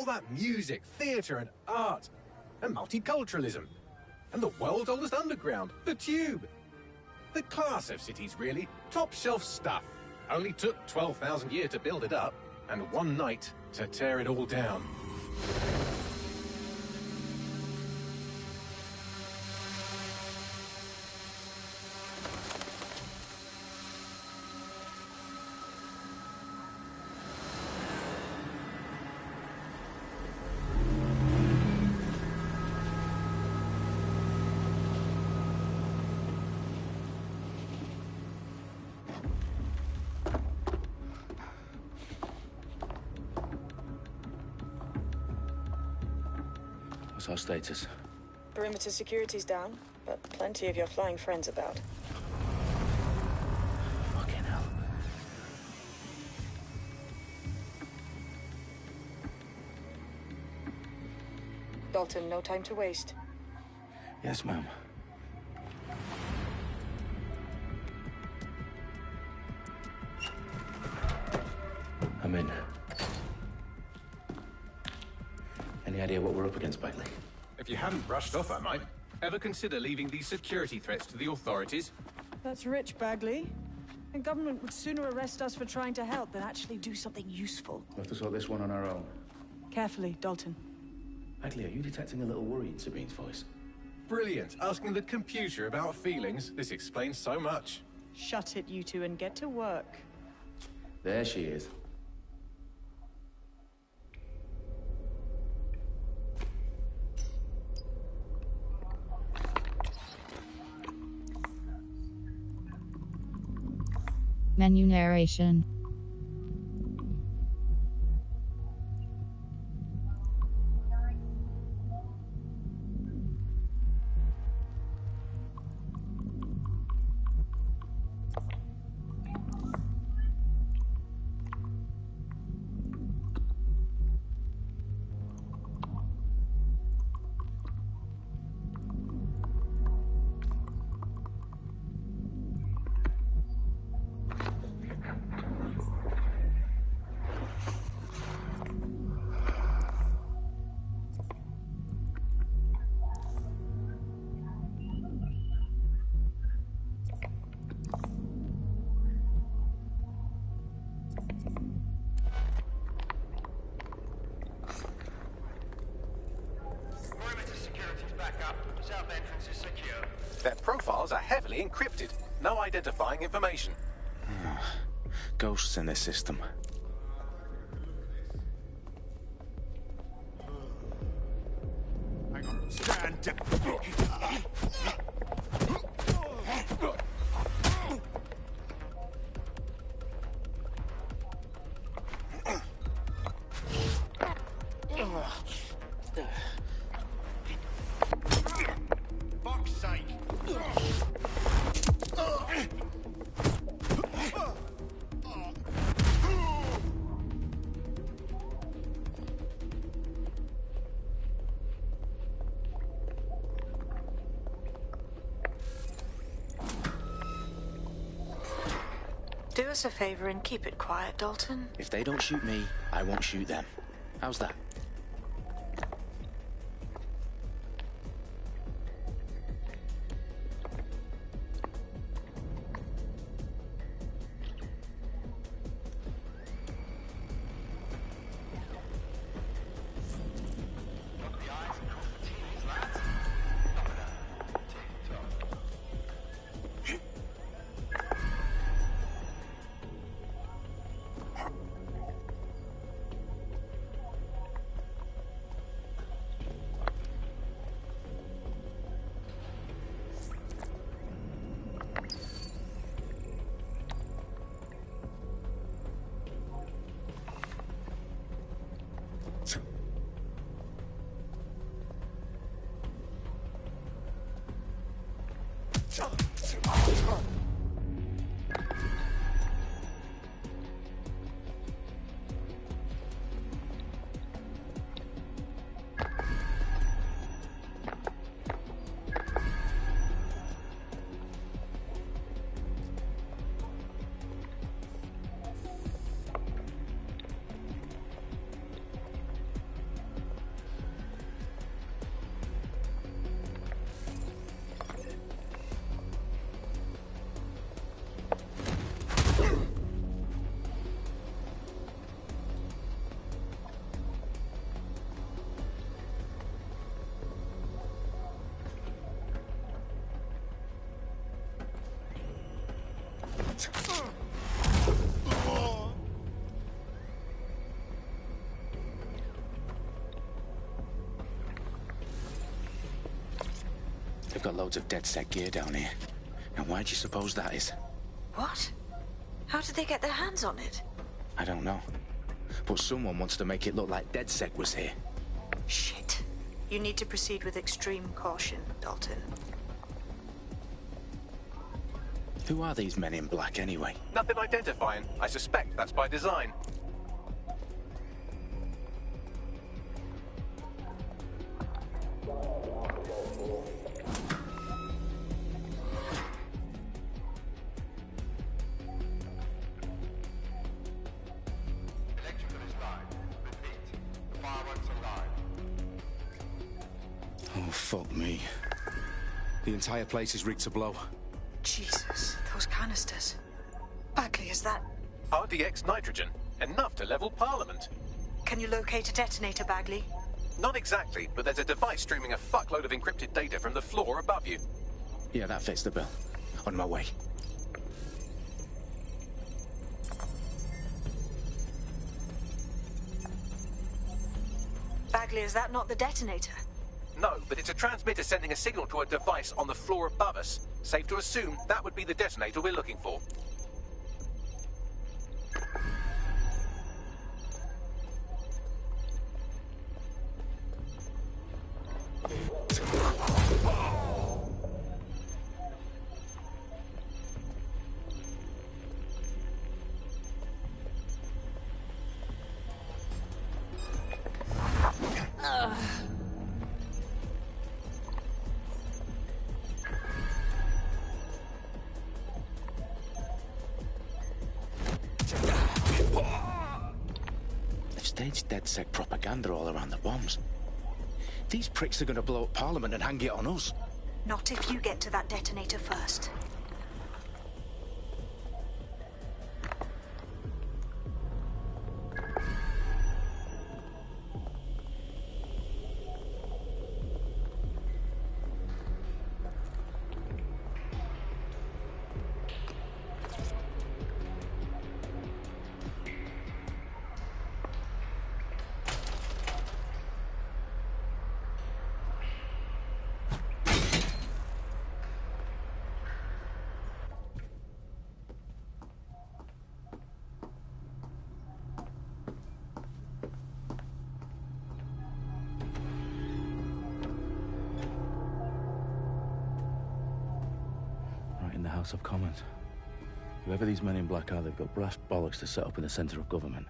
that music, theatre and art, and multiculturalism, and the world's oldest underground, the Tube. The class of cities, really. Top shelf stuff. Only took 12,000 years to build it up, and one night to tear it all down. What's our status? Perimeter security's down, but plenty of your flying friends about. Fucking hell. Dalton, no time to waste. Yes, ma'am. I'm in. Any idea what we're up against, Bagley? If you hadn't brushed off, I might. Ever consider leaving these security threats to the authorities? That's rich, Bagley. The government would sooner arrest us for trying to help than actually do something useful. We'll have to sort this one on our own. Carefully, Dalton. Bagley, are you detecting a little worry in Sabine's voice? Brilliant. Asking the computer about feelings. This explains so much. Shut it, you two, and get to work. There she is. Menu narration. South entrance is secure. Their profiles are heavily encrypted. No identifying information. Ghosts in this system. Hang on. Stand down. Fuck's sake. Do us a favor and keep it quiet, Dalton. If they don't shoot me, I won't shoot them. How's that? What? They've got loads of DedSec gear down here. Now, why do you suppose that is? What? How did they get their hands on it? I don't know. But someone wants to make it look like DedSec was here. Shit. You need to proceed with extreme caution, Dalton. Who are these men in black, anyway? Nothing identifying. I suspect that's by design. Electrical is live. Repeat. The fireworks are live. Oh, fuck me. The entire place is rigged to blow. Jesus, those canisters. Bagley, is that... RDX nitrogen. Enough to level Parliament. Can you locate a detonator, Bagley? Not exactly, but there's a device streaming a fuckload of encrypted data from the floor above you. Yeah, that fits the bill. On my way. Bagley, is that not the detonator? No, but it's a transmitter sending a signal to a device on the floor above us. Safe to assume that would be the detonator we're looking for. They've staged DedSec propaganda all around the bombs. These pricks are going to blow up Parliament and hang it on us. Not if you get to that detonator first. In the House of Commons. Whoever these men in black are, they've got brass bollocks to set up in the centre of government.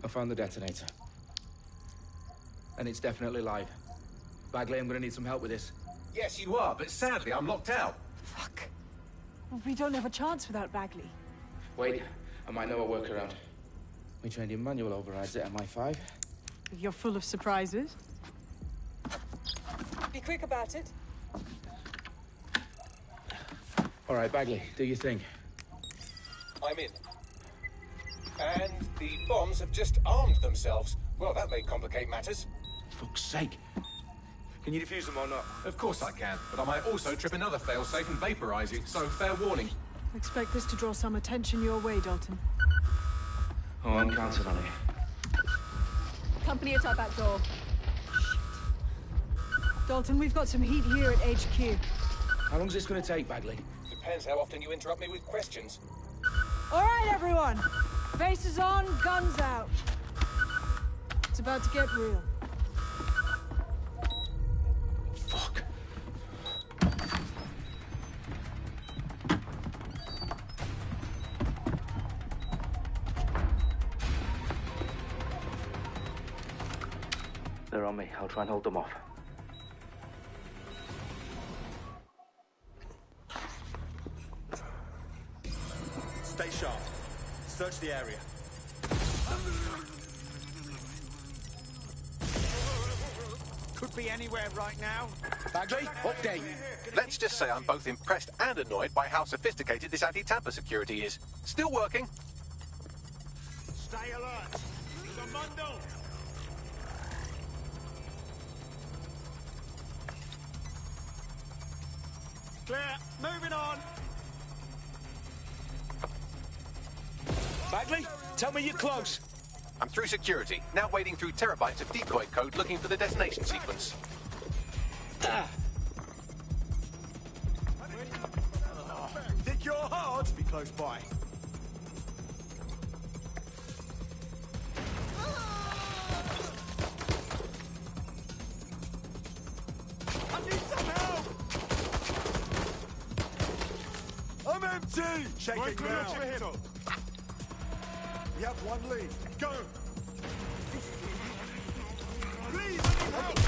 I found the detonator. And it's definitely live. Bagley, I'm gonna need some help with this. Yes, you are, but sadly I'm locked out. Fuck. We don't have a chance without Bagley. Wait, I might know a workaround. We trained in manual overrides at MI5. You're full of surprises. Be quick about it. All right, Bagley, do your thing. I'm in. And the bombs have just armed themselves. Well, that may complicate matters. Fuck's sake. Can you defuse them or not? Of course I can, but I might also trip another failsafe and vaporize you, so fair warning. Expect this to draw some attention your way, Dalton. Oh, I'm counting on it. Company at our back door. Shit. Dalton, we've got some heat here at HQ. How long's this gonna take, Bagley? Depends how often you interrupt me with questions. All right, everyone. Faces on, guns out. It's about to get real. Fuck. They're on me. I'll try and hold them off. Stay sharp. Search the area. Could be anywhere right now. Bagley, update. Let's just say I'm both impressed and annoyed by how sophisticated this anti-tamper security is. Still working. Stay alert. Commando. Clear. Moving on. Bagley, tell me you're close. I'm through security, now wading through terabytes of decoy code looking for the detonation sequence. Think you're hard? Be close by. I need some help! I'm empty! Shake it now. We have one lead. Go! Please, I need help!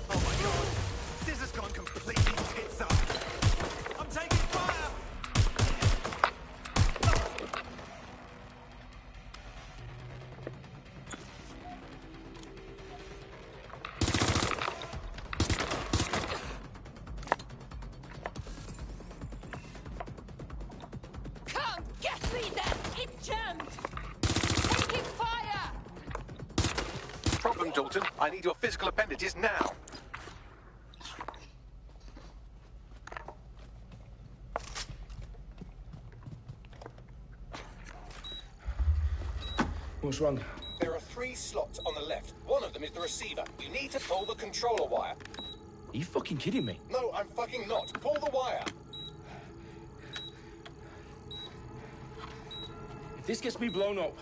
Oh my god! This has gone completely tits up! I'm taking fire! Come get me then! It's jammed! Taking fire! Problem, Dalton. I need your physical appendages now. What's wrong? There are 3 slots on the left. One of them is the receiver. You need to pull the controller wire. Are you fucking kidding me? No, I'm fucking not. Pull the wire. If this gets me blown up...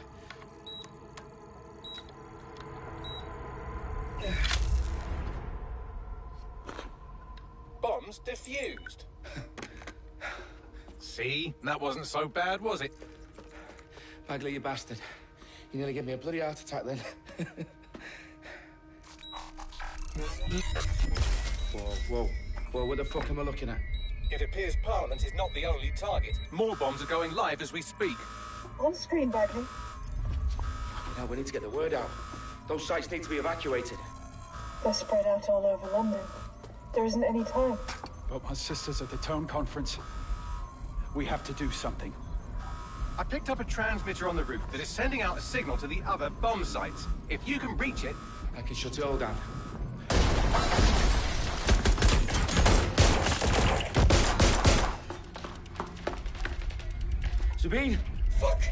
Bombs defused. See? That wasn't so bad, was it? Bagley, you bastard. You nearly gave me a bloody heart attack then. Whoa. What the fuck am I looking at? It appears Parliament is not the only target. More bombs are going live as we speak. On screen, Bagley. Now we need to get the word out. Those sites need to be evacuated. They're spread out all over London. There isn't any time. But my sister's at the Tone Conference. We have to do something. I picked up a transmitter on the roof that is sending out a signal to the other bomb sites. If you can reach it... I can shut it all down. Sabine! Fuck!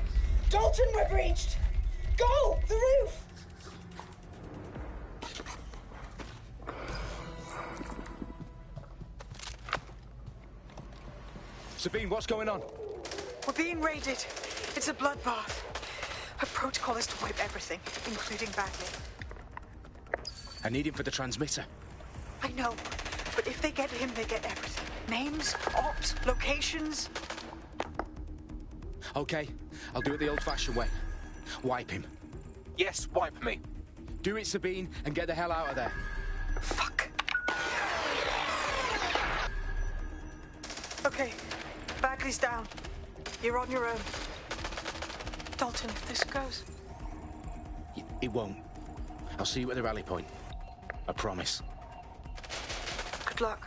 Dalton, we're breached! Go! The roof! Sabine, what's going on? We're being raided. It's a bloodbath. Her protocol is to wipe everything, including Bagley. I need him for the transmitter. I know, but if they get him, they get everything. Names, ops, locations. Okay, I'll do it the old-fashioned way. Wipe him. Yes, wipe me. Do it, Sabine, and get the hell out of there. Fuck. Okay, Bagley's down. You're on your own. Dalton, if this goes... It won't. I'll see you at the rally point. I promise. Good luck.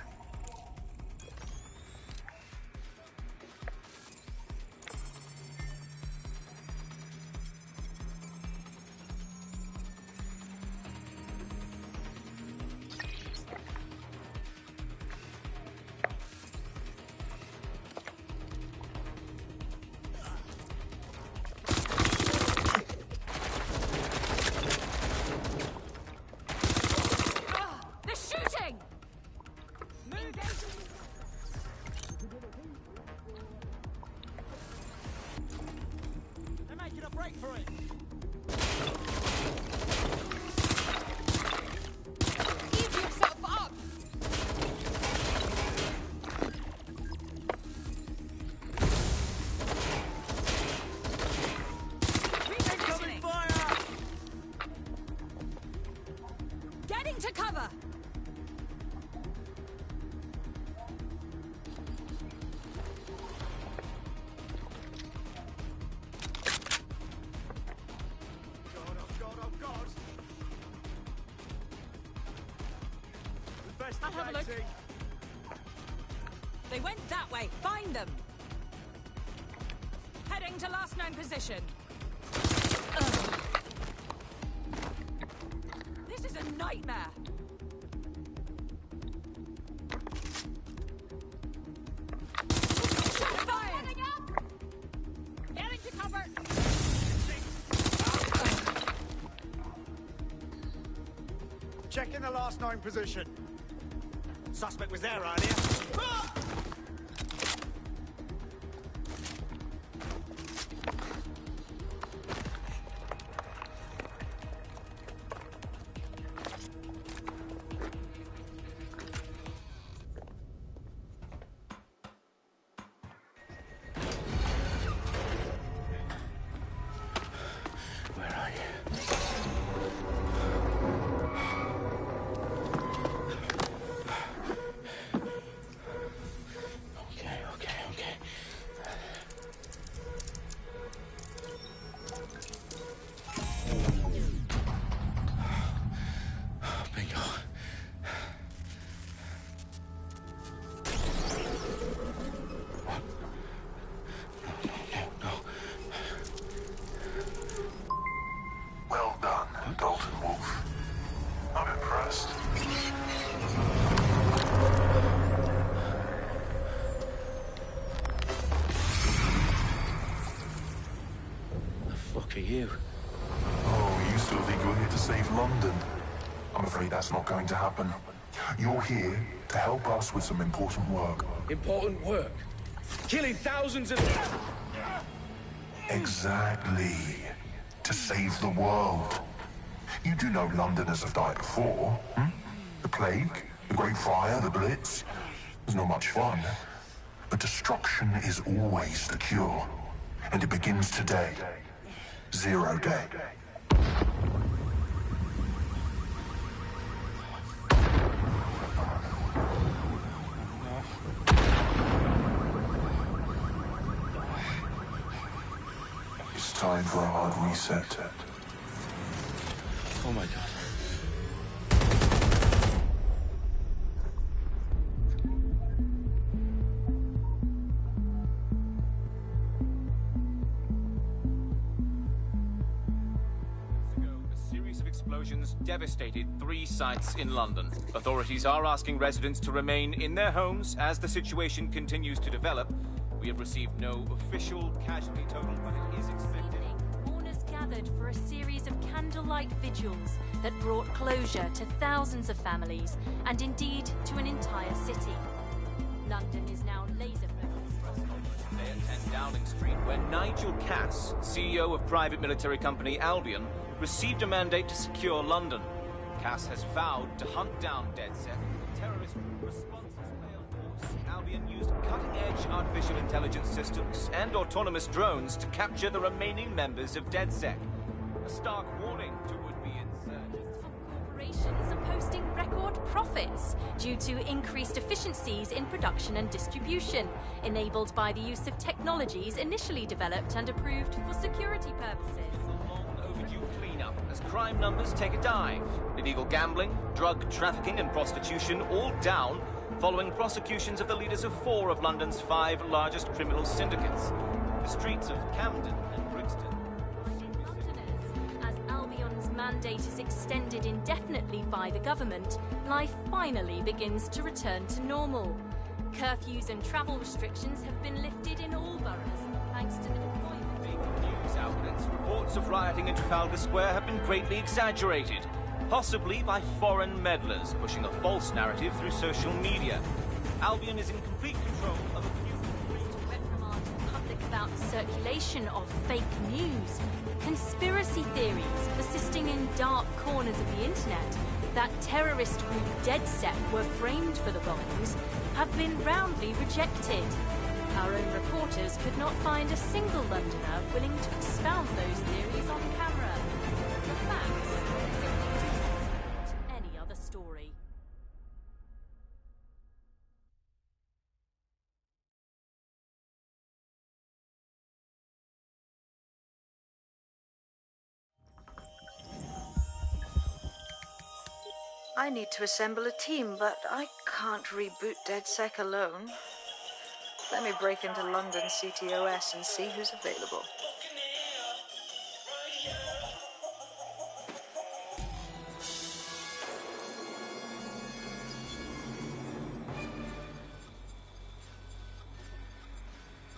I'll have a look. They went that way. Find them. Heading to last known position. Ugh. This is a nightmare. Shots fired. Getting to cover. Checking the last known position. Suspect was there earlier. Well done, Dalton Wolf. I'm impressed. The fuck are you? Oh, you still think you're here to save London? I'm afraid that's not going to happen. You're here to help us with some important work. Important work? Killing thousands of... Exactly. To save the world. You do know Londoners have died before, hmm? The Plague, the Great Fire, the Blitz. It's not much fun. But destruction is always the cure. And it begins today. Zero Day. It's time for a hard reset. Oh my God. A series of explosions devastated 3 sites in London. Authorities are asking residents to remain in their homes as the situation continues to develop. We have received no official casualty total, but it is expected. Mourners gathered for a series of candlelight vigils that brought closure to thousands of families and indeed to an entire city. London is now laser-focused. Today at 10 Downing Street, where Nigel Cass, CEO of private military company Albion, received a mandate to secure London. Cass has vowed to hunt down DedSec. Terrorist responses failed force. Albion used cutting-edge artificial intelligence systems and autonomous drones to capture the remaining members of DedSec. A stark warning to would-be insurgents. Corporations are posting record profits due to increased efficiencies in production and distribution, enabled by the use of technologies initially developed and approved for security purposes. Cleanup as crime numbers take a dive. Illegal gambling, drug trafficking and prostitution all down following prosecutions of the leaders of 4 of London's 5 largest criminal syndicates. The streets of Camden and Brixton. Londoners, as Albion's mandate is extended indefinitely by the government, life finally begins to return to normal. Curfews and travel restrictions have been lifted in all boroughs, thanks to the deployment. News outlets, reports of rioting in Trafalgar Square have been greatly exaggerated, possibly by foreign meddlers pushing a false narrative through social media. Albion is in complete control of a few reprimand the public about the circulation of fake news, conspiracy theories persisting in dark corners of the internet that terrorist group DedSec were framed for the bombings have been roundly rejected. Our own reporters could not find a single Londoner willing to expound those theories on camera. The facts support any other story. I need to assemble a team, but I can't reboot DedSec alone. Let me break into London CTOS and see who's available.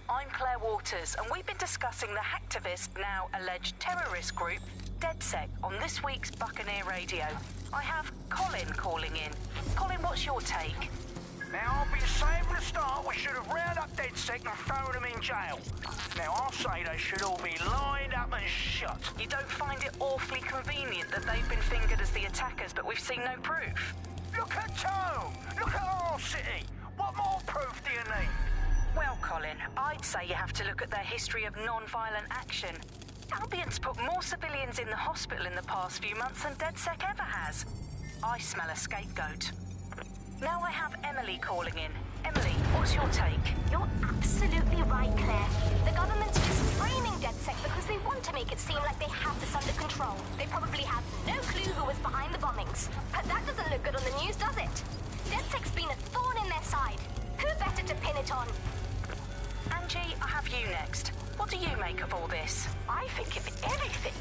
I'm Claire Waters, and we've been discussing the hacktivist, now alleged terrorist group, DedSec, on this week's Buccaneer Radio. I have Colin calling in. Colin, what's your take? Now, I'll be saying from the start we should have rounded up DedSec and thrown them in jail. Now, I'll say they should all be lined up and shot. You don't find it awfully convenient that they've been fingered as the attackers, but we've seen no proof? Look at Tone! Look at our city! What more proof do you need? Well, Colin, I'd say you have to look at their history of non-violent action. Albion's put more civilians in the hospital in the past few months than DedSec ever has. I smell a scapegoat. Now I have Emily calling in. Emily, what's your take? You're absolutely right, Claire. The government's just framing DedSec because they want to make it seem like they have this under control. They probably have no clue who was behind the bombings. But that doesn't look good on the news, does it? DedSec's been a thorn in their side. Who better to pin it on? Angie, I have you next. What do you make of all this? I think, if anything,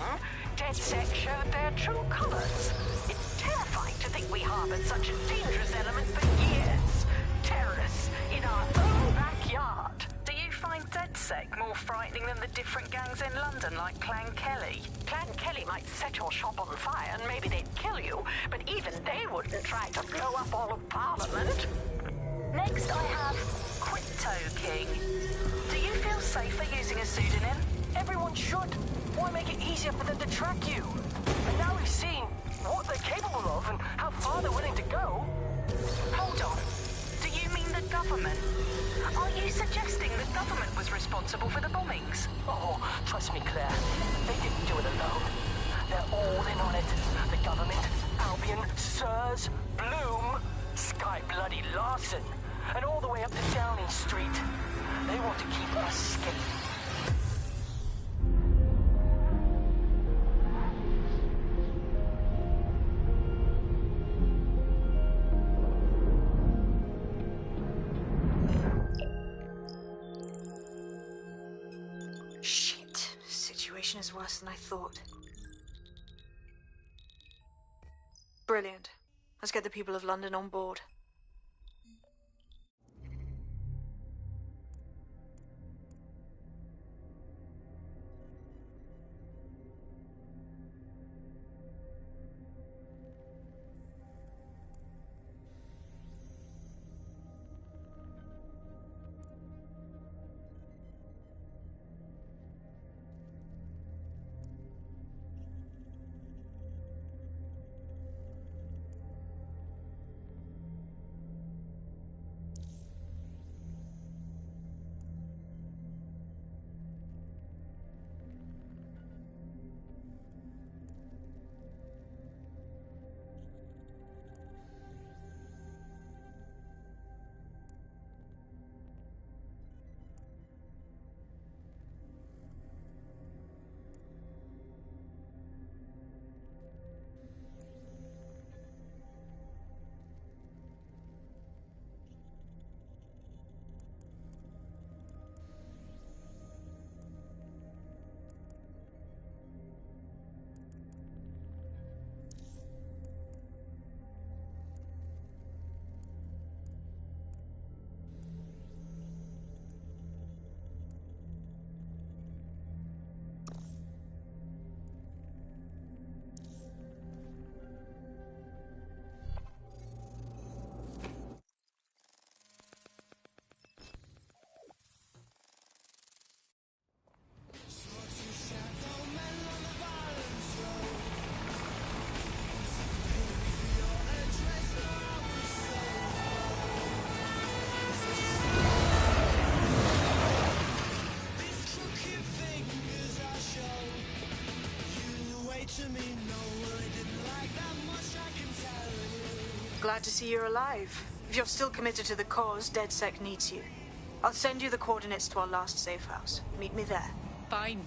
DedSec showed their true colours. It's terrifying to think we harboured such a dangerous element for years. Terrorists in our own backyard. Do you find DedSec more frightening than the different gangs in London, like Clan Kelly? Clan Kelly might set your shop on fire and maybe they'd kill you, but even they wouldn't try to blow up all of Parliament. Next, I have Crypto King. Do you feel safer using a pseudonym? Everyone should. Why make it easier for them to track you? And now we've seen what they're capable of and how far they're willing to go. Hold on. Do you mean the government? Are you suggesting the government was responsible for the bombings? Oh, trust me, Claire. They didn't do it alone. They're all in on it. The government, Albion, Sirs, Bloom, Sky Bloody Larson, and all the way up to Downing Street. They want to keep us safe. Shit. Situation is worse than I thought. Brilliant. Let's get the people of London on board. Glad to see you're alive. If you're still committed to the cause, DedSec needs you. I'll send you the coordinates to our last safe house. Meet me there. Fine.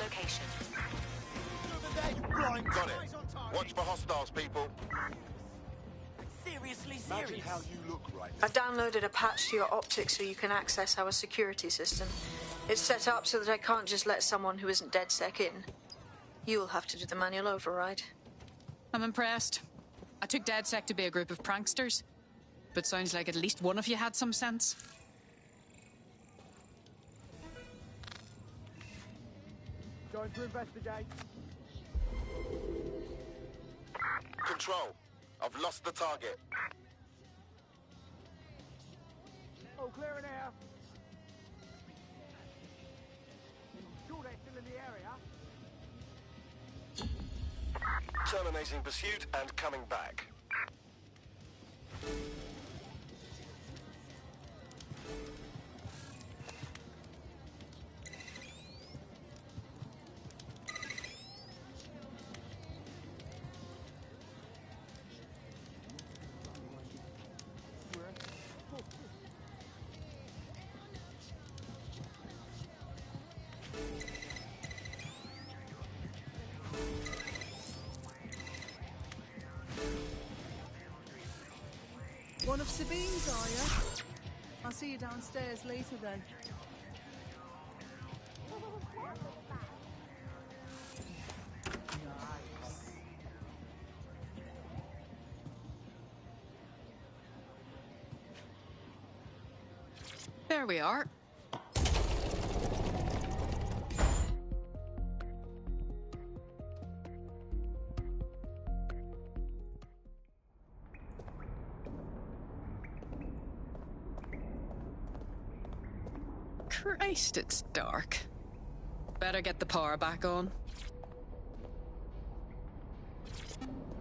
location. Got it. Watch for hostiles, people. Seriously Imagine serious. how you look right I've downloaded a patch to your optics so you can access our security system. It's set up so that I can't just let someone who isn't DedSec in. You'll have to do the manual override. I'm impressed. I took DedSec to be a group of pranksters, but sounds like at least one of you had some sense. Going to investigate. Control. I've lost the target. Oh, clear in air. Sure they're still in the area. Terminating pursuit and coming back. One of Sabine's, are you? I'll see you downstairs later then. There we are. Christ, it's dark. Better get the power back on.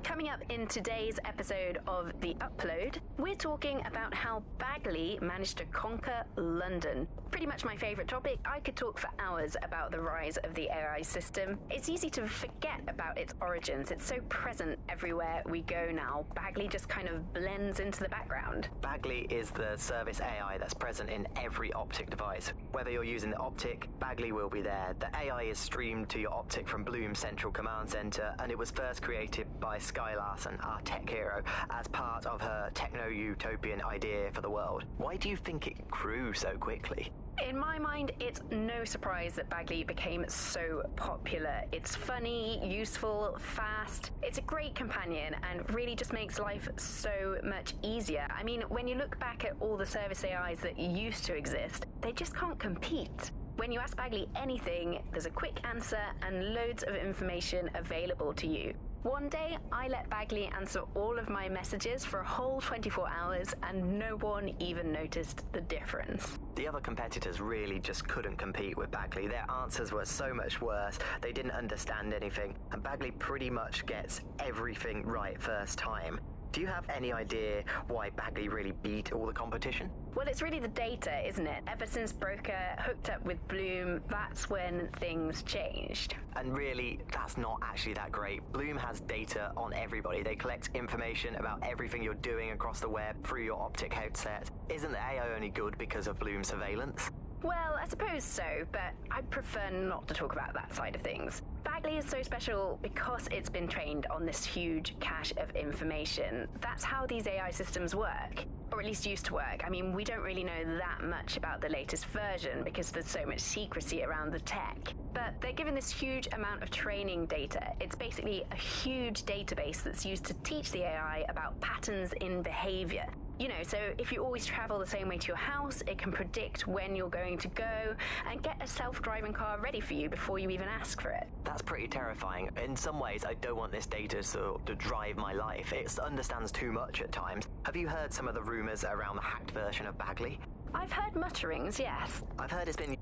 Coming up in today's episode of The Upload, we're talking about how Bagley managed to conquer London. Pretty much my favourite topic. I could talk for hours about the rise of the AI system. It's easy to forget about its origins. It's so present everywhere we go now. Bagley just kind of blends into the background. Bagley is the service AI that's present in every Optic device. Whether you're using the Optic, Bagley will be there. The AI is streamed to your Optic from Bloom's Central Command Center, and it was first created by Sky Larson, our tech hero, as part of her techno-utopian idea for the world. Why do you think it grew so quickly? In my mind, it's no surprise that Bagley became so popular. It's funny, useful, fast. It's a great companion and really just makes life so much easier. I mean, when you look back at all the service AIs that used to exist, they just can't compete. When you ask Bagley anything, there's a quick answer and loads of information available to you. One day, I let Bagley answer all of my messages for a whole 24 hours, and no one even noticed the difference. The other competitors really just couldn't compete with Bagley. Their answers were so much worse, they didn't understand anything, and Bagley pretty much gets everything right first time. Do you have any idea why Bagley really beat all the competition? Well, it's really the data, isn't it? Ever since Broker hooked up with Bloom, that's when things changed. And really, that's not actually that great. Bloom has data on everybody. They collect information about everything you're doing across the web through your Optic headset. Isn't the AI only good because of Bloom's surveillance? Well, I suppose so, but I'd prefer not to talk about that side of things. Bagley is so special because it's been trained on this huge cache of information. That's how these AI systems work, or at least used to work. I mean, we don't really know that much about the latest version because there's so much secrecy around the tech. But they're given this huge amount of training data. It's basically a huge database that's used to teach the AI about patterns in behavior. You know, so if you always travel the same way to your house, it can predict when you're going to go and get a self-driving car ready for you before you even ask for it. That's pretty terrifying. In some ways, I don't want this data to drive my life. It understands too much at times. Have you heard some of the rumors around the hacked version of Bagley? I've heard mutterings, yes. I've heard it's been...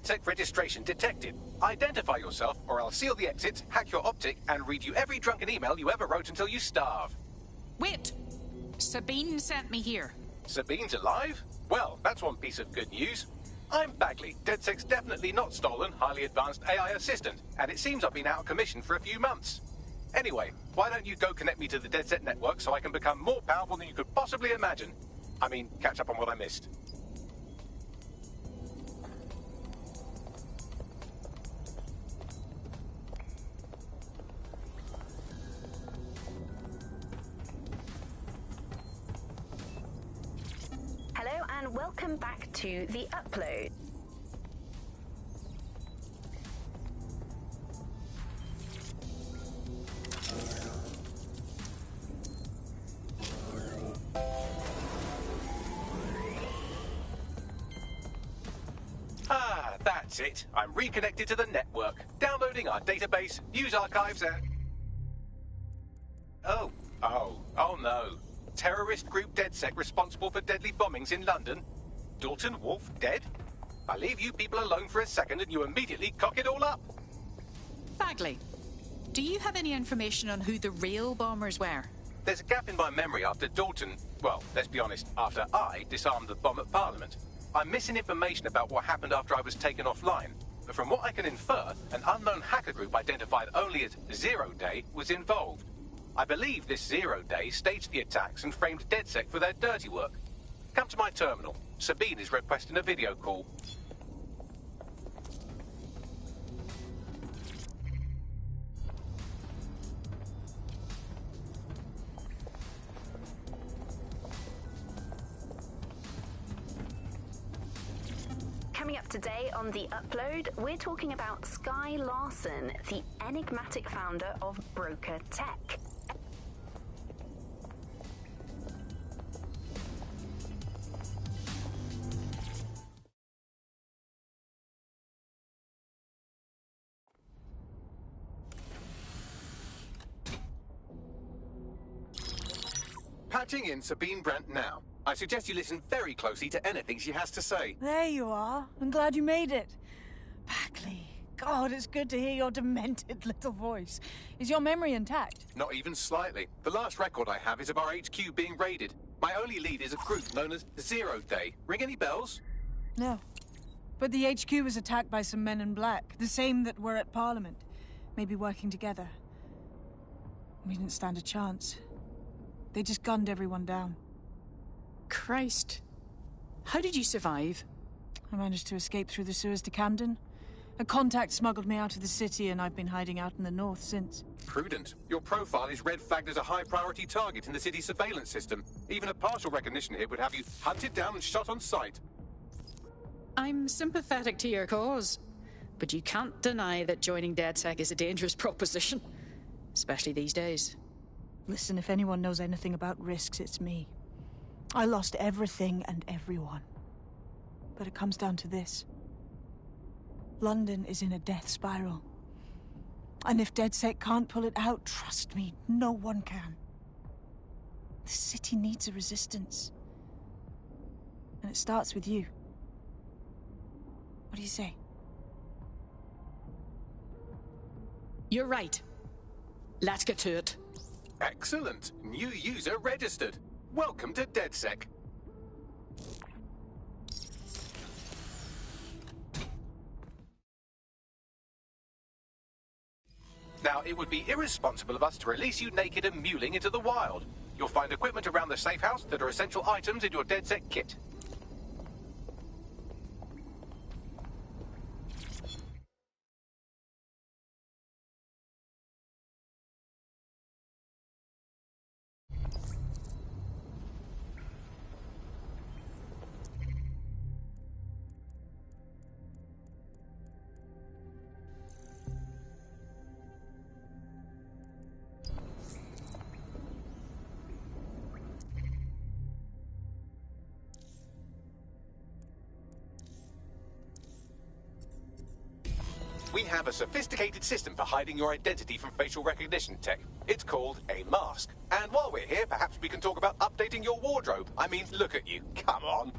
DedSec registration detected. Identify yourself, or I'll seal the exits, hack your optic, and read you every drunken email you ever wrote until you starve. Wait! Sabine sent me here. Sabine's alive? Well, that's one piece of good news. I'm Bagley, DedSec's definitely not stolen, highly advanced AI assistant, and it seems I've been out of commission for a few months. Anyway, why don't you go connect me to the DedSec network so I can become more powerful than you could possibly imagine? I mean, catch up on what I missed. Hello and welcome back to The Upload. Ah, that's it. I'm reconnected to the network, downloading our database, news archives, and... Oh no. Terrorist group DedSec responsible for deadly bombings in London? Dalton Wolf dead? I leave you people alone for a second and you immediately cock it all up. Bagley, do you have any information on who the real bombers were? There's a gap in my memory after Dalton, well, let's be honest, after I disarmed the bomb at Parliament. I'm missing information about what happened after I was taken offline, but from what I can infer, an unknown hacker group identified only as Zero Day was involved. I believe this Zero Day staged the attacks and framed DedSec for their dirty work. Come to my terminal. Sabine is requesting a video call. Coming up today on The Upload, we're talking about Skye Larson, the enigmatic founder of Broker Tech. Patching in Sabine Brandt now. I suggest you listen very closely to anything she has to say. There you are. I'm glad you made it. Bagley, God, it's good to hear your demented little voice. Is your memory intact? Not even slightly. The last record I have is of our HQ being raided. My only lead is a group known as Zero Day. Ring any bells? No. But the HQ was attacked by some men in black, the same that were at Parliament. Maybe working together. We didn't stand a chance. They just gunned everyone down. Christ. How did you survive? I managed to escape through the sewers to Camden. A contact smuggled me out of the city, and I've been hiding out in the north since. Prudent. Your profile is red flagged as a high-priority target in the city's surveillance system. Even a partial recognition hit would have you hunted down and shot on sight. I'm sympathetic to your cause, but you can't deny that joining DedSec is a dangerous proposition. Especially these days. Listen, if anyone knows anything about risks, it's me. I lost everything and everyone. But it comes down to this. London is in a death spiral. And if DedSec can't pull it out, trust me, no one can. The city needs a resistance. And it starts with you. What do you say? You're right. Let's get to it. Excellent. New user registered. Welcome to DedSec. Now, it would be irresponsible of us to release you naked and mewling into the wild. You'll find equipment around the safe house that are essential items in your DedSec kit. We have a sophisticated system for hiding your identity from facial recognition tech. It's called a mask. And while we're here, perhaps we can talk about updating your wardrobe. I mean, look at you. Come on.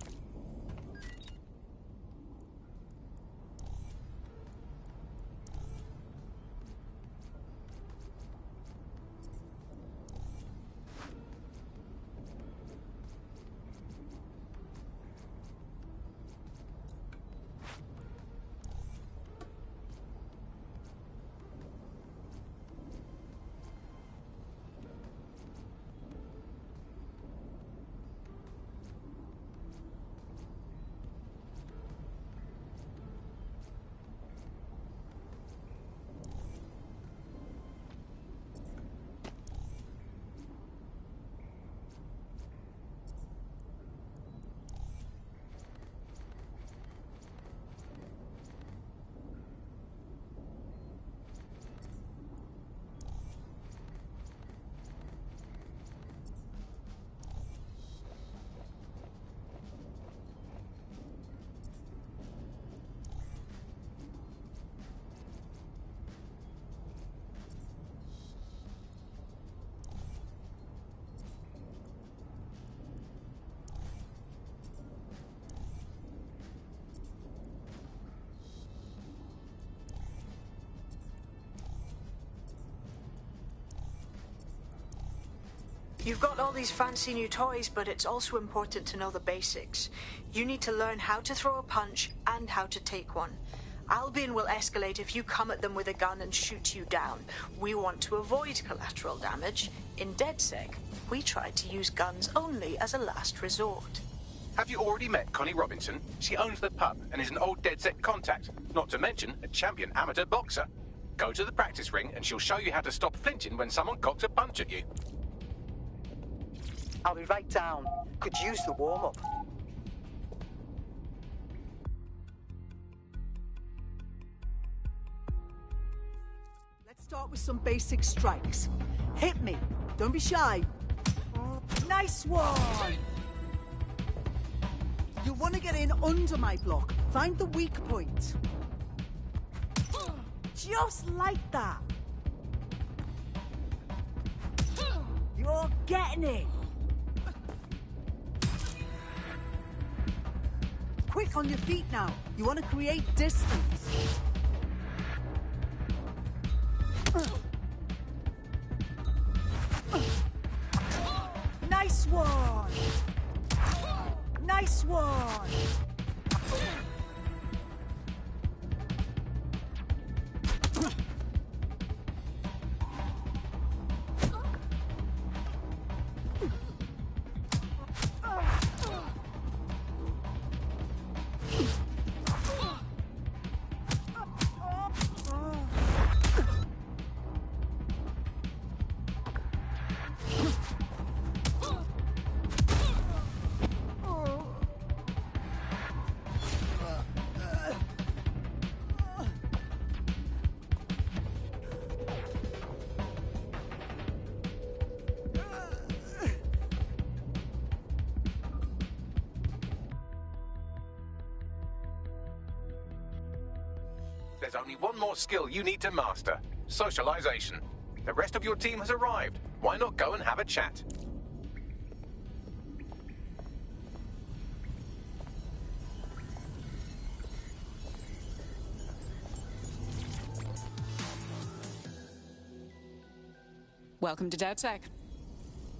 You've got all these fancy new toys, but it's also important to know the basics. You need to learn how to throw a punch and how to take one. Albion will escalate if you come at them with a gun and shoot you down. We want to avoid collateral damage. In DedSec, we try to use guns only as a last resort. Have you already met Connie Robinson? She owns the pub and is an old DedSec contact, not to mention a champion amateur boxer. Go to the practice ring and she'll show you how to stop flinching when someone cocks a punch at you. I'll be right down. Could use the warm-up. Let's start with some basic strikes. Hit me. Don't be shy. Nice one! You want to get in under my block. Find the weak point. Just like that. You're getting it. Quick on your feet now. You want to create distance. Nice one. Nice one. There's only one more skill you need to master: socialization. The rest of your team has arrived. Why not go and have a chat? Welcome to DedSec.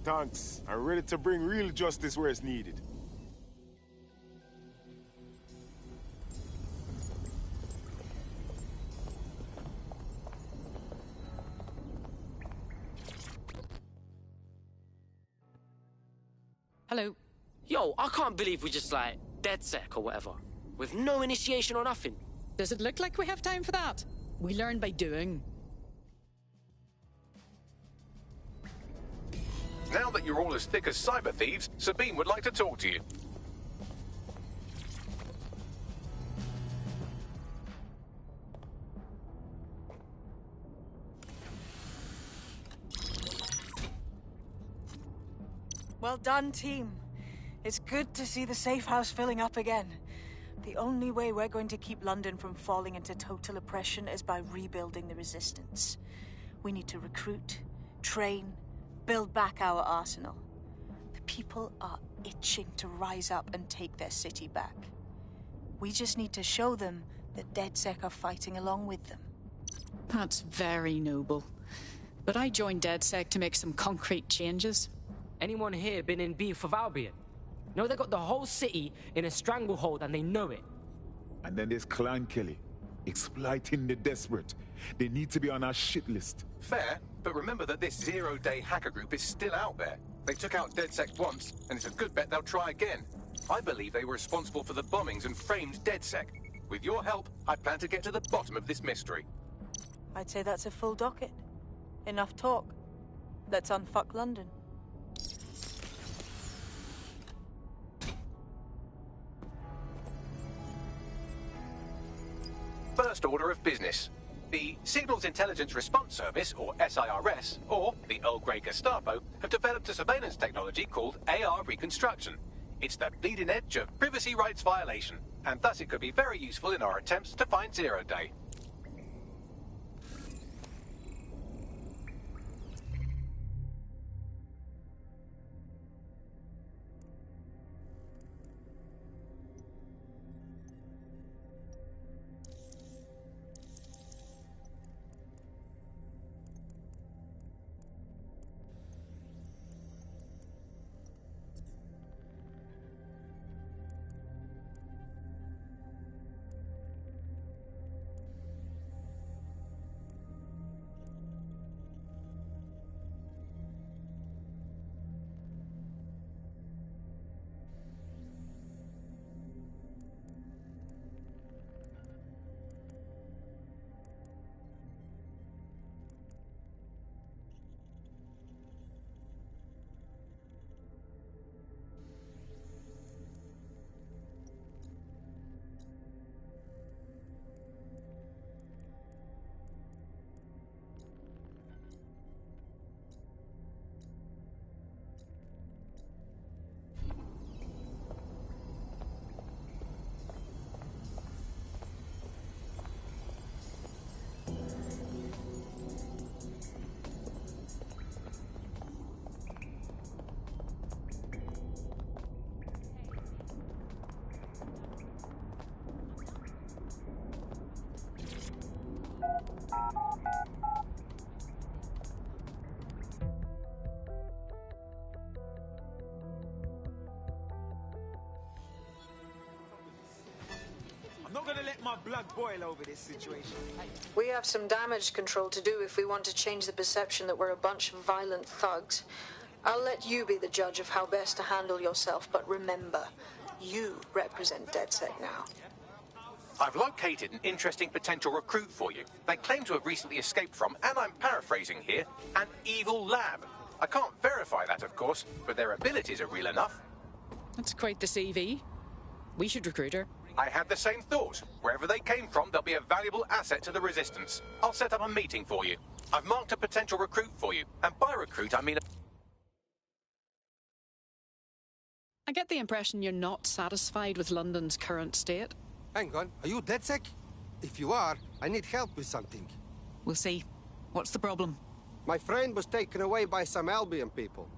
Thanks. I'm ready to bring real justice where it's needed. Hello. Yo, I can't believe we just like DedSec or whatever, with no initiation or nothing. Does it look like we have time for that? We learn by doing. Now that you're all as thick as cyber thieves, Sabine would like to talk to you. Well done, team. It's good to see the safe house filling up again. The only way we're going to keep London from falling into total oppression is by rebuilding the resistance. We need to recruit, train, build back our arsenal. The people are itching to rise up and take their city back. We just need to show them that DedSec are fighting along with them. That's very noble. But I joined DedSec to make some concrete changes. Anyone here been in beef with Albion? No, they got the whole city in a stranglehold and they know it. And then there's Clan Kelly, exploiting the desperate. They need to be on our shit list. Fair, but remember that this zero-day hacker group is still out there. They took out DedSec once, and it's a good bet they'll try again. I believe they were responsible for the bombings and framed DedSec. With your help, I plan to get to the bottom of this mystery. I'd say that's a full docket. Enough talk. Let's unfuck London. First order of business. The Signals Intelligence Response Service, or SIRS, or the Earl Grey Gestapo, have developed a surveillance technology called AR Reconstruction. It's the bleeding edge of privacy rights violation, and thus it could be very useful in our attempts to find Zero Day. I'm not gonna let my blood boil over this situation. We have some damage control to do if we want to change the perception that we're a bunch of violent thugs. I'll let you be the judge of how best to handle yourself, but remember, you represent DedSec now. I've located an interesting potential recruit for you. They claim to have recently escaped from, and I'm paraphrasing here, an evil lab. I can't verify that, of course, but their abilities are real enough. That's quite the CV. We should recruit her. I had the same thought. Wherever they came from, they'll be a valuable asset to the Resistance. I'll set up a meeting for you. I've marked a potential recruit for you, and by recruit, I mean... I get the impression you're not satisfied with London's current state. Hang on, are you DedSec? If you are, I need help with something. We'll see. What's the problem? My friend was taken away by some Albion people.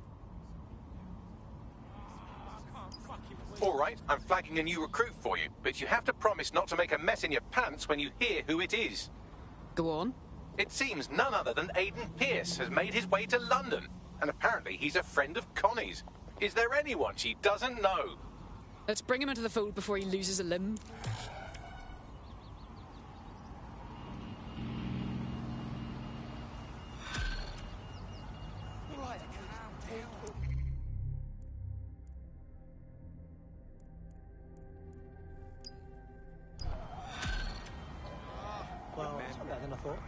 All right, I'm flagging a new recruit for you, but you have to promise not to make a mess in your pants when you hear who it is. Go on. It seems none other than Aiden Pierce has made his way to London, and apparently he's a friend of Connie's. Is there anyone she doesn't know? Let's bring him into the fold before he loses a limb. Well, it's better than I thought.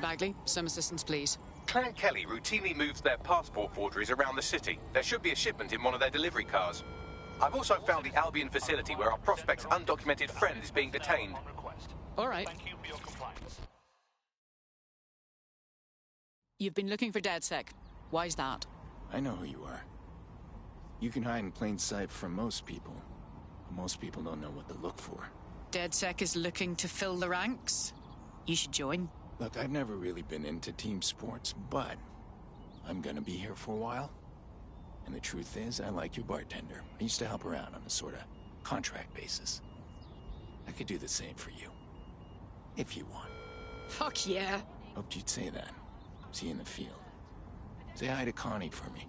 Bagley, some assistance, please. Clan Kelly routinely moves their passport forgeries around the city. There should be a shipment in one of their delivery cars. I've also found the Albion facility where our prospect's undocumented friend is being detained. All right. You've been looking for DedSec. Why's that? I know who you are. You can hide in plain sight from most people. But most people don't know what to look for. DedSec is looking to fill the ranks. You should join. Look, I've never really been into team sports, but I'm gonna be here for a while. And the truth is, I like your bartender. I used to help her out on a sort of contract basis. I could do the same for you. If you want. Fuck yeah. Hoped you'd say that. See you in the field. Say hi to Connie for me.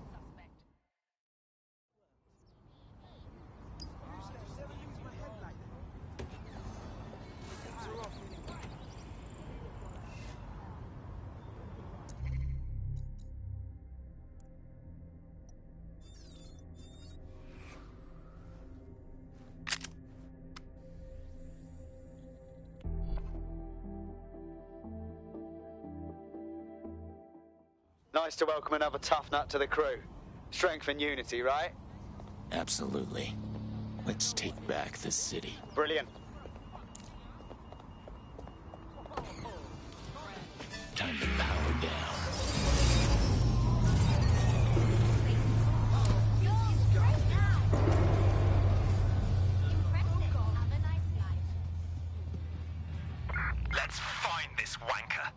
Nice to welcome another tough nut to the crew. Strength and unity, right? Absolutely. Let's take back the city. Brilliant. Time to power down. Let's find this wanker.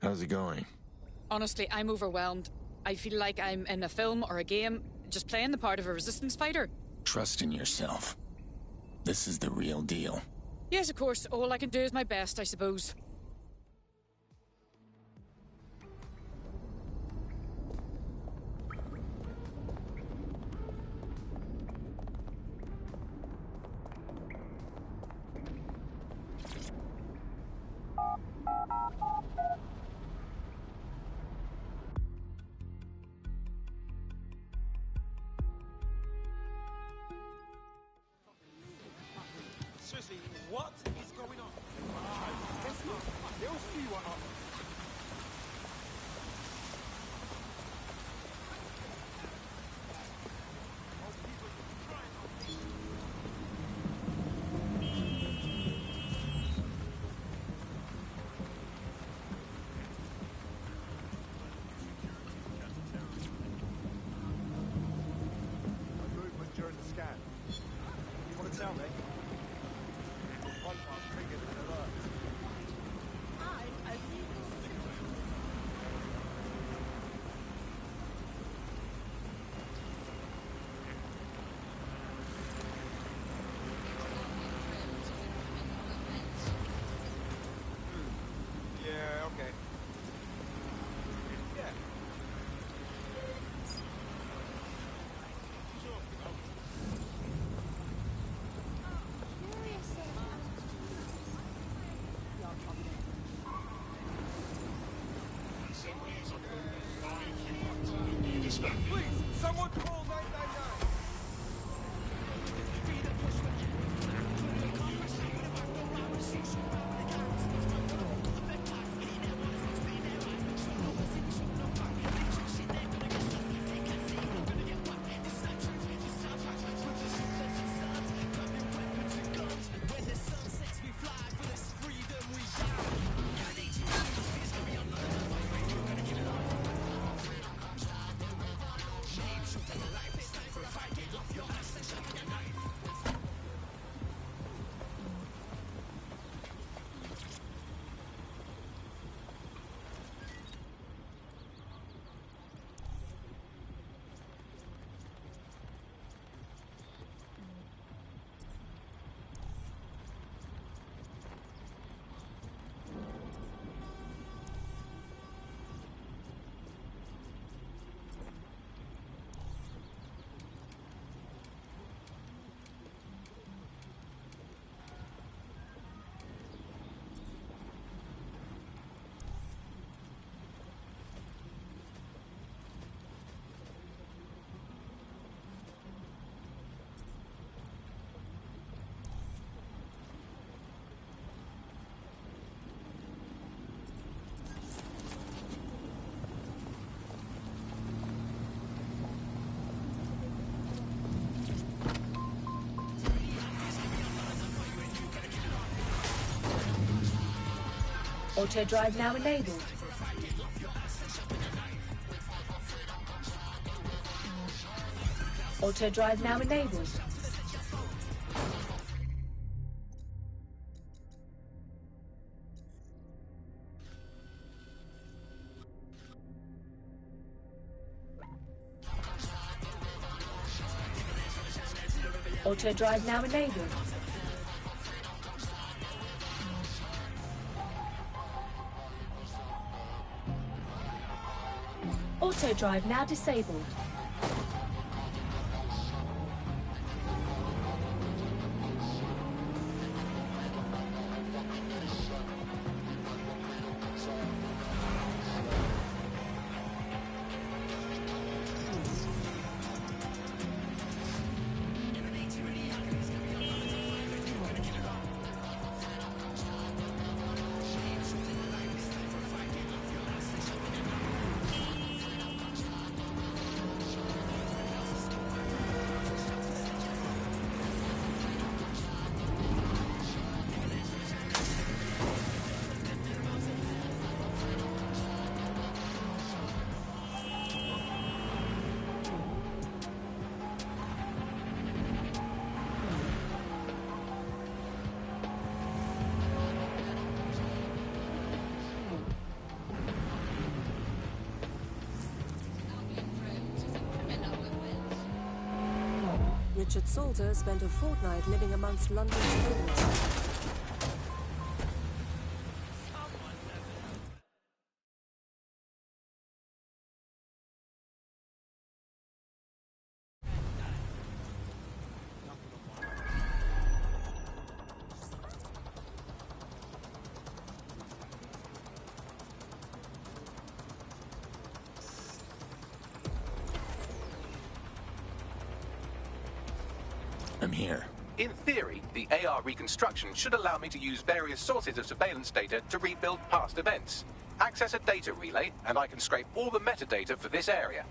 How's it going? Honestly, I'm overwhelmed. I feel like I'm in a film or a game, just playing the part of a resistance fighter. Trust in yourself. This is the real deal. Yes, of course. All I can do is my best, I suppose. Seriously, what is going on? They'll see what happens. Movement during the scan. You want to tell me? Yeah, okay. Yeah. Please, someone call 999! Auto drive now enabled. Auto drive now enabled. Auto drive now enabled. Auto drive now disabled. Richard Salter spent a fortnight living amongst London's villages. I'm here. In theory, the AR reconstruction should allow me to use various sources of surveillance data to rebuild past events. Access a data relay, and I can scrape all the metadata for this area.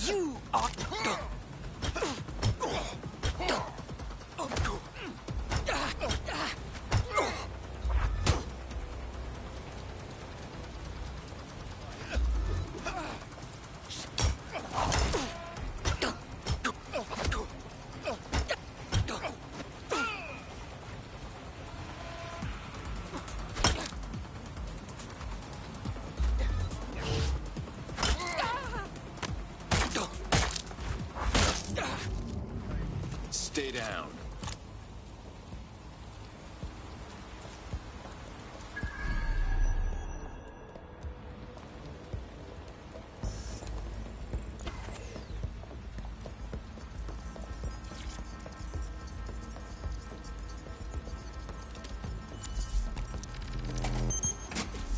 You are... Stay down.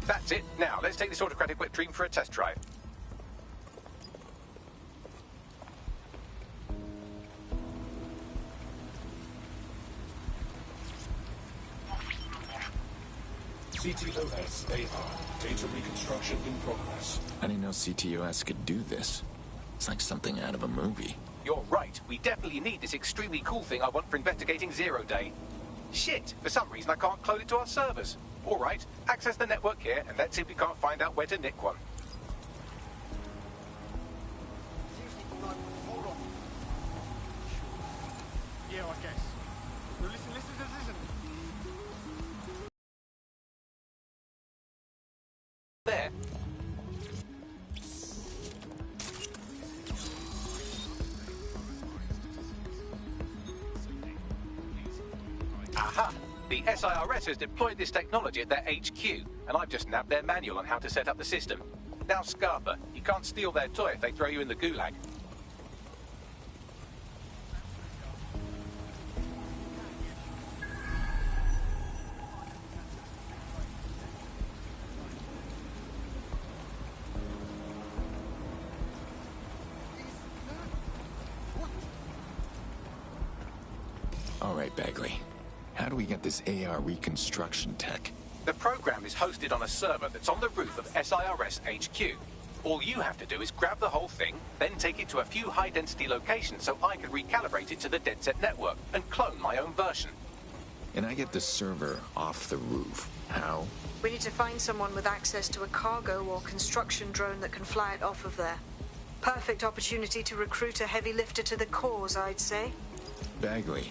That's it. Now, let's take this autocratic wet dream for a test drive. CTOS AR. Data reconstruction in progress. I didn't know CTOS could do this. It's like something out of a movie. You're right. We definitely need this extremely cool thing I want for investigating Zero Day. Shit, for some reason I can't clone it to our servers. All right, access the network here, and let's see if we can't find out where to nick one. Yeah, I guess. No, listen. There. Aha! The SIRS has deployed this technology at their HQ, and I've just nabbed their manual on how to set up the system. Now, Scarpa, you can't steal their toy if they throw you in the gulag. All right, Bagley. How do we get this AR reconstruction tech? The program is hosted on a server that's on the roof of SIRS HQ. All you have to do is grab the whole thing, then take it to a few high-density locations so I can recalibrate it to the DedSec network and clone my own version. And I get the server off the roof. How? We need to find someone with access to a cargo or construction drone that can fly it off of there. Perfect opportunity to recruit a heavy lifter to the cause, I'd say. Bagley,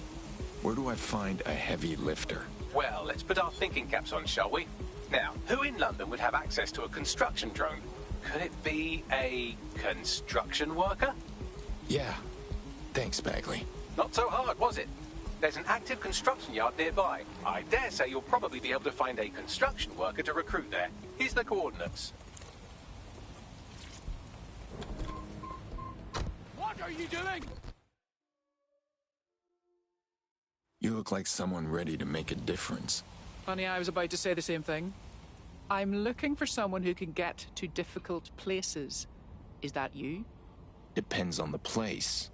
where do I find a heavy lifter? Well, let's put our thinking caps on, shall we? Now, who in London would have access to a construction drone? Could it be a construction worker? Yeah. Thanks, Bagley. Not so hard, was it? There's an active construction yard nearby. I dare say you'll probably be able to find a construction worker to recruit there. Here's the coordinates. What are you doing? You look like someone ready to make a difference. Funny, I was about to say the same thing. I'm looking for someone who can get to difficult places. Is that you? Depends on the place.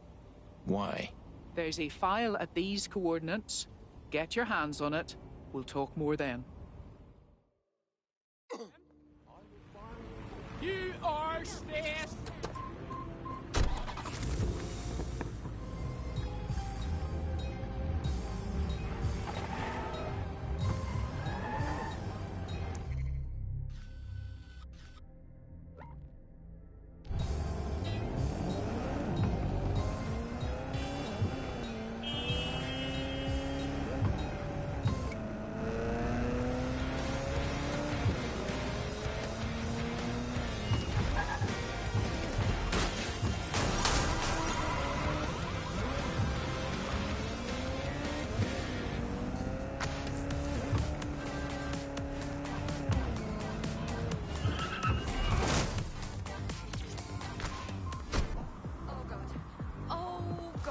Why? There's a file at these coordinates. Get your hands on it. We'll talk more then. You are Stairs!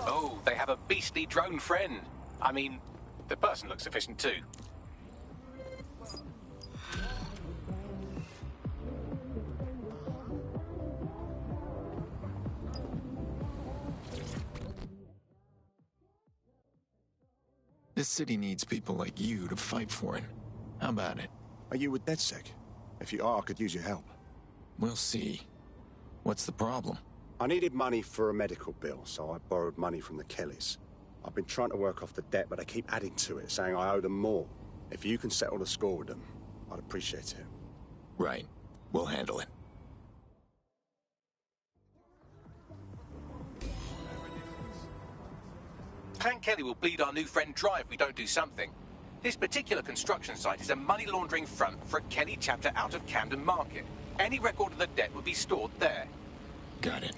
Oh, they have a beastly drone friend. I mean, the person looks efficient too. This city needs people like you to fight for it. How about it? Are you with DedSec? If you are, I could use your help. We'll see. What's the problem? I needed money for a medical bill, so I borrowed money from the Kellys. I've been trying to work off the debt, but they keep adding to it, saying I owe them more. If you can settle the score with them, I'd appreciate it. Right. We'll handle it. Hank Kelly will bleed our new friend dry if we don't do something. This particular construction site is a money laundering front for a Kelly chapter out of Camden Market. Any record of the debt would be stored there. Got it.